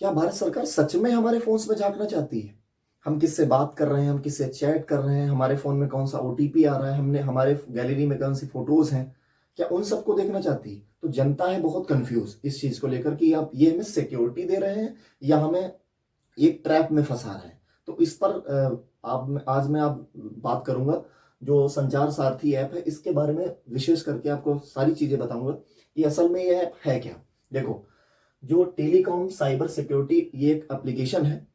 क्या भारत सरकार सच में हमारे फोन्स में झांकना चाहती है? हम किससे बात कर रहे हैं, हम किससे चैट कर रहे हैं, हमारे फोन में कौन सा ओटीपी आ रहा है, हमने हमारे गैलरी में कौन सी फोटोज हैं, क्या उन सबको देखना चाहती है? तो जनता है बहुत कंफ्यूज इस चीज को लेकर कि आप ये हमें सिक्योरिटी दे रहे हैं या हमें एक ट्रैप में फंसा रहे हैं। तो इस पर आप आज मैं आप बात करूंगा। जो संचार सारथी ऐप है इसके बारे में विशेष करके आपको सारी चीजें बताऊंगा कि असल में ये ऐप है क्या। देखो, जो टेलीकॉम साइबर सिक्योरिटी ये एक एप्लीकेशन है,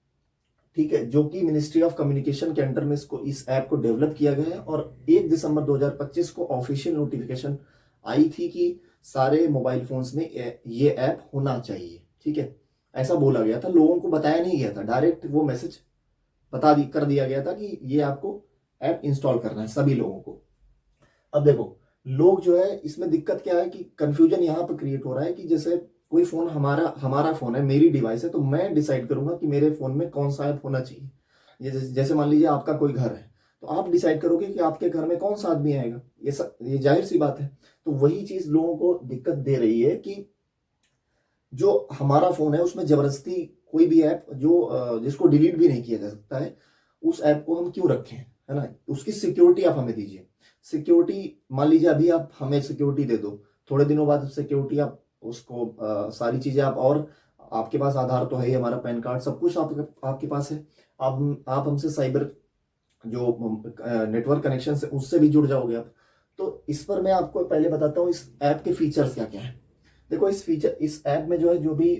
ठीक है, जो कि मिनिस्ट्री ऑफ कम्युनिकेशन के अंडर में इस ऐप को डेवलप किया गया है और 1 दिसंबर 2025 को ऑफिशियल नोटिफिकेशन आई थी कि सारे मोबाइल फोन्स में ये ऐप होना चाहिए। ठीक है, ऐसा बोला गया था, लोगों को बताया नहीं गया था, डायरेक्ट वो मैसेज कर दिया गया था कि ये आपको ऐप इंस्टॉल करना है सभी लोगों को। अब देखो, लोग जो है इसमें दिक्कत क्या है कि कंफ्यूजन यहाँ पर क्रिएट हो रहा है कि जैसे कोई फोन हमारा हमारा फोन है, मेरी डिवाइस है, तो मैं डिसाइड करूंगा कि मेरे फोन में कौन सा ऐप होना चाहिए। जैसे मान लीजिए आपका कोई घर है, तो आप डिसाइड करोगे कि आपके घर में कौन सा आदमी आएगा। ये जाहिर सी बात है। तो वही चीज लोगों को दिक्कत दे रही है कि जो हमारा फोन है उसमें जबरदस्ती कोई भी ऐप जो जिसको डिलीट भी नहीं किया जा सकता है, उस ऐप को हम क्यों रखें, है ना। उसकी सिक्योरिटी आप हमें दीजिए। सिक्योरिटी, मान लीजिए अभी आप हमें सिक्योरिटी दे दो, थोड़े दिनों बाद सिक्योरिटी आप उसको सारी चीजें आप, और आपके पास आधार तो है ही, हमारा पैन कार्ड सब कुछ आपके पास है। आप हमसे साइबर जो नेटवर्क कनेक्शन है उससे भी जुड़ जाओगे आप। तो इस पर मैं आपको पहले बताता हूँ इस ऐप के फीचर्स क्या क्या है। देखो, इस ऐप में जो है, जो भी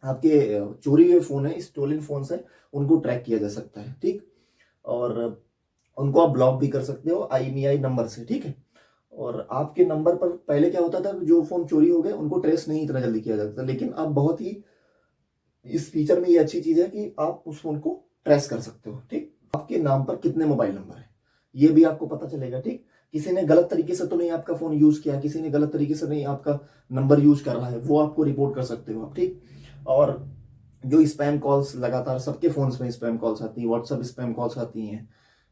आपके चोरी हुए फोन है, स्टोलन फोन है, उनको ट्रैक किया जा सकता है। ठीक, और उनको आप ब्लॉक भी कर सकते हो IMEI नंबर से। ठीक है, और आपके नंबर पर पहले क्या होता था, जो फोन चोरी हो गए उनको ट्रेस नहीं इतना जल्दी किया जाता, लेकिन अब बहुत ही इस फीचर में ये अच्छी चीज है कि आप उस फोन को ट्रेस कर सकते हो। ठीक, आपके नाम पर कितने मोबाइल नंबर है ये भी आपको पता चलेगा। ठीक, किसी ने गलत तरीके से तो नहीं आपका फोन यूज किया, किसी ने गलत तरीके से नहीं आपका नंबर यूज कर रहा है, वो आपको रिपोर्ट कर सकते हो आप। ठीक, और जो स्पैम कॉल्स लगातार सबके फोन्स में स्पैम कॉल्स आती हैं, व्हाट्सएप स्पैम कॉल्स आती हैं,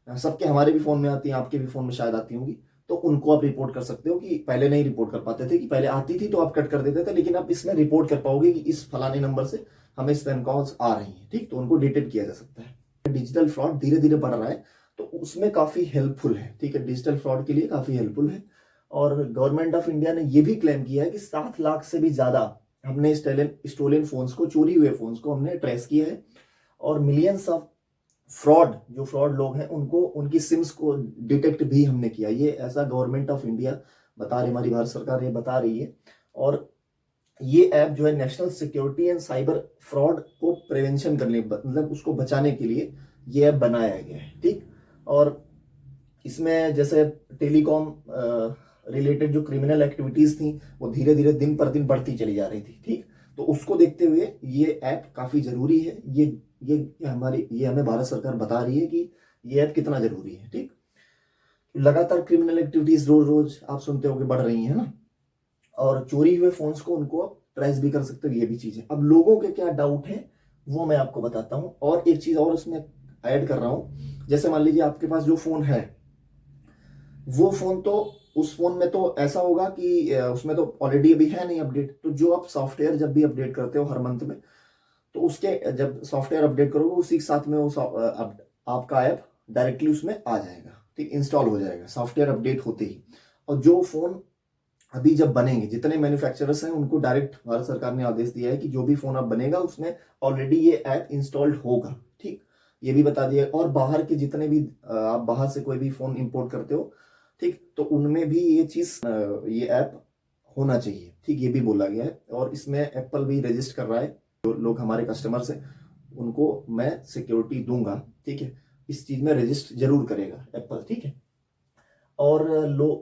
सबके, हमारे भी फोन में आती हैं, आपके भी फोन में शायद आती होंगी। तो उनको आप रिपोर्ट कर सकते हो कि पहले नहीं रिपोर्ट कर पाते थे, कि पहले आती थी तो आप कट कर देते थे, लेकिन आप इसमें रिपोर्ट कर पाओगे कि इस फलाने नंबर से हमें स्पैम कॉल्स आ रही हैं। ठीक, तो उनको डिटेक्ट किया जा सकता है। डिजिटल फ्रॉड धीरे धीरे बढ़ रहा है, तो उसमें काफी हेल्पफुल है। ठीक है, डिजिटल फ्रॉड के लिए काफी हेल्पफुल है। और गवर्नमेंट ऑफ इंडिया ने यह भी क्लेम किया है कि 7 लाख से भी ज्यादा हमने स्टोलन फोन्स को, चोरी हुए फोन्स को हमने ट्रेस किया है। और मिलियंस ऑफ जो फ्रॉड लोग हैं उनको, उनकी सिम्स को डिटेक्ट भी हमने किया। ये ऐसा गवर्नमेंट ऑफ इंडिया बता रही, हमारी भारत सरकार ये बता रही है। और ये ऐप जो है national security and cyber fraud को प्रिवेंशन करने, मतलब उसको बचाने के लिए ये ऐप बनाया गया है। ठीक, और इसमें जैसे टेलीकॉम रिलेटेड जो क्रिमिनल एक्टिविटीज थी वो धीरे धीरे दिन पर दिन बढ़ती चली जा रही थी। ठीक, तो उसको देखते हुए ये ऐप काफी जरूरी है। ये हमें भारत सरकार बता रही है कि ये ऐप कितना जरूरी है। ठीक, लगातार क्रिमिनल एक्टिविटीज रोज रोज आप सुनते हो कि बढ़ रही है ना, और चोरी हुए फोन्स को उनको आप ट्रेस भी कर सकते हो, ये भी चीज है। अब लोगों के क्या डाउट है वो मैं आपको बताता हूँ, और एक चीज और उसमें ऐड कर रहा हूँ। जैसे मान लीजिए आपके पास जो फोन है, वो फोन तो, उस फोन में तो ऐसा होगा कि उसमें तो ऑलरेडी अभी है नहीं अपडेट, तो जो आप सॉफ्टवेयर जब भी अपडेट करते हो हर मंथ में, तो उसके जब सॉफ्टवेयर अपडेट करोगे उसी के साथ में वो आपका ऐप डायरेक्टली उसमें आ जाएगा। ठीक, इंस्टॉल हो जाएगा सॉफ्टवेयर अपडेट होते ही। और जो फोन अभी जब बनेंगे, जितने मैन्युफैक्चरर्स हैं उनको डायरेक्ट भारत सरकार ने आदेश दिया है कि जो भी फोन अब बनेगा उसमें ऑलरेडी ये ऐप इंस्टॉल्ड होगा। ठीक, ये भी बता दिया। और बाहर के जितने भी आप बाहर से कोई भी फोन इंपोर्ट करते हो, ठीक, तो उनमें भी ये चीज, ये ऐप होना चाहिए। ठीक, ये भी बोला गया है। और इसमें एप्पल भी रजिस्टर कर रहा है, जो लोग हमारे कस्टमर्स हैं उनको मैं सिक्योरिटी दूंगा। ठीक है, इस चीज में रजिस्टर जरूर करेगा एप्पल। ठीक है, और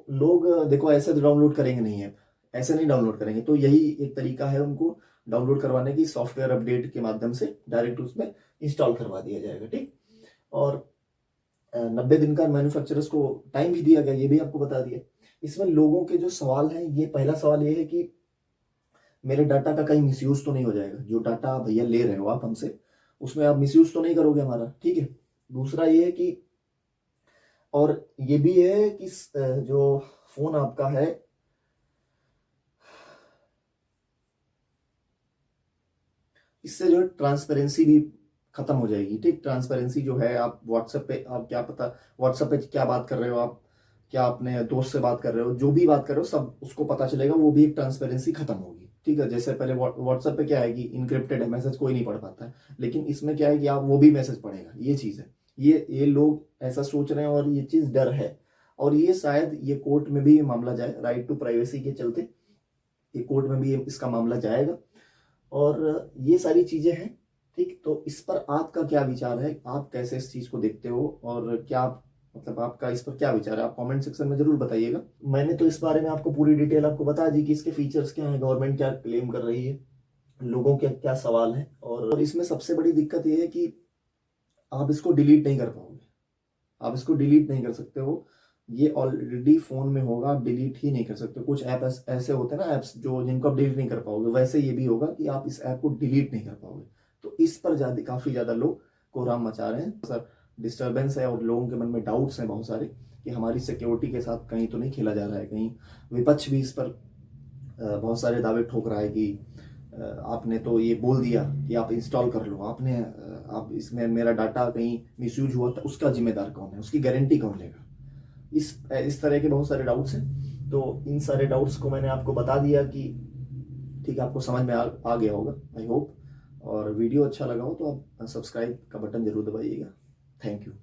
लोग देखो ऐसे तो डाउनलोड करेंगे नहीं है, ऐसे नहीं डाउनलोड करेंगे। तो यही एक तरीका है उनको डाउनलोड करवाने की, सॉफ्टवेयर अपडेट के माध्यम से डायरेक्ट उसमें इंस्टॉल करवा दिया जाएगा। ठीक, और 90 दिन का मैन्युफैक्चरर्स को टाइम भी दिया गया, ये भी आपको बता दिया। इसमें लोगों के जो सवाल हैं, ये पहला सवाल ये है कि मेरे डाटा का कहीं मिसयूज तो नहीं हो जाएगा, जो डाटा भैया ले रहे हो आप हमसे, उसमें आप मिसयूज तो नहीं करोगे हमारा। ठीक है, दूसरा ये है कि, और ये भी है कि जो फोन आपका है, इससे जो है ट्रांसपेरेंसी भी खत्म हो जाएगी। ठीक, ट्रांसपेरेंसी जो है, आप व्हाट्सएप पे, आप क्या पता व्हाट्सएप पे क्या बात कर रहे हो, आप क्या अपने दोस्त से बात कर रहे हो, जो भी बात कर रहे हो सब उसको पता चलेगा, वो भी एक ट्रांसपेरेंसी खत्म होगी। ठीक है, जैसे पहले व्हाट्सएप पे क्या है कि इनक्रिप्टेड है, मैसेज कोई नहीं पढ़ पाता है, लेकिन इसमें क्या है कि आप वो भी मैसेज पढ़ेगा, ये चीज़ है। ये लोग ऐसा सोच रहे हैं और ये चीज़ डर है, और ये शायद ये कोर्ट में भी ये मामला जाए, राइट टू प्राइवेसी के चलते ये कोर्ट में भी इसका मामला जाएगा, और ये सारी चीज़ें हैं। ठीक, तो इस पर आपका क्या विचार है, आप कैसे इस चीज़ को देखते हो, और क्या मतलब आपका इस पर क्या विचार है, आप कमेंट सेक्शन में जरूर बताइएगा। मैंने तो इस बारे में आपको पूरी डिटेल आपको बता दी कि इसके फीचर्स क्या हैं, गवर्नमेंट क्या क्लेम कर रही है, लोगों के क्या सवाल हैं, और इसमें सबसे बड़ी दिक्कत ये है कि आप इसको डिलीट नहीं कर पाओगे, आप इसको डिलीट नहीं कर सकते हो, ये ऑलरेडी फ़ोन में होगा, आप डिलीट ही नहीं कर सकते। कुछ ऐप ऐसे होते हैं ना, ऐप्स जो जिनको आप डिलीट नहीं कर पाओगे, वैसे ये भी होगा कि आप इस ऐप को डिलीट नहीं कर पाओगे। तो इस पर काफ़ी ज़्यादा लोग कोहराम मचा रहे हैं, सर डिस्टर्बेंस है, और लोगों के मन में डाउट्स हैं बहुत सारे कि हमारी सिक्योरिटी के साथ कहीं तो नहीं खेला जा रहा है, कहीं विपक्ष भी इस पर बहुत सारे दावे ठोक रहा है कि आपने तो ये बोल दिया कि आप इंस्टॉल कर लो, आपने आप इसमें मेरा डाटा कहीं मिसयूज हुआ तो उसका जिम्मेदार कौन है, उसकी गारंटी कौन लेगा। इस तरह के बहुत सारे डाउट्स हैं, तो इन सारे डाउट्स को मैंने आपको बता दिया कि ठीक है, आपको समझ में आ गया होगा, आई होप। और वीडियो अच्छा लगा हो तो आप सब्सक्राइब का बटन जरूर दबाइएगा। Thank you.